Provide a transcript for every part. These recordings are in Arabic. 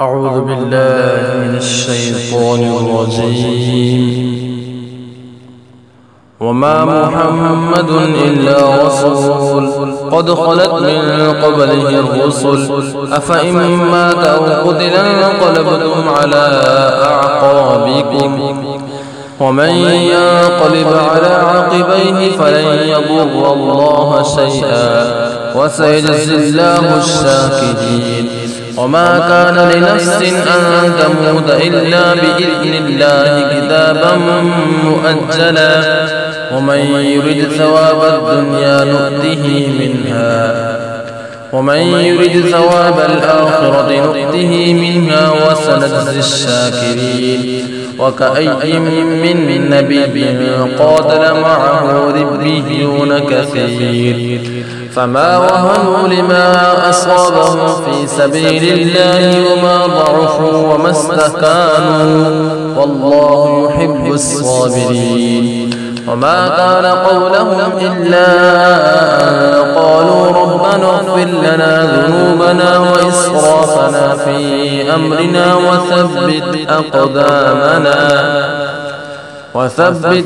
أعوذ بالله من الشيطان الرجيم. وما محمد إلا رسول قد خلت من قبله الرسل أفإن مات أو قتل انقلبتم على أعقابكم ومن ينقلب على عقبيه فلن يضر الله شيئا وسيجزي الله الشاكرين. وما كان لنفس أن تموت إلا بإذن الله كتابا مؤجلا ومن يرد ثواب الدنيا نؤته منها ومن يرد ثواب الآخرة نؤته منها وسنجزي الشاكرين. وكأي من نبي قاتل معه ربيون كثير فما وهنوا لما أصابهم في سبيل الله وما ضعفوا وما استكانوا والله يحب الصابرين. وما كان قولهم إلا أن قالوا ربنا اغفر لنا ذنوبنا وإسرافنا في أمرنا وثبت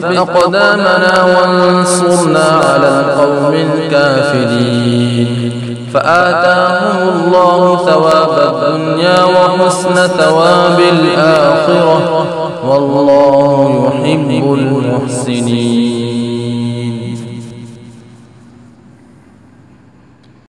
أقدامنا وانصرنا على القوم الكافرين. فآتاهم الله ثواب الدنيا وحسن ثواب الآخرة والله يحب المحسنين.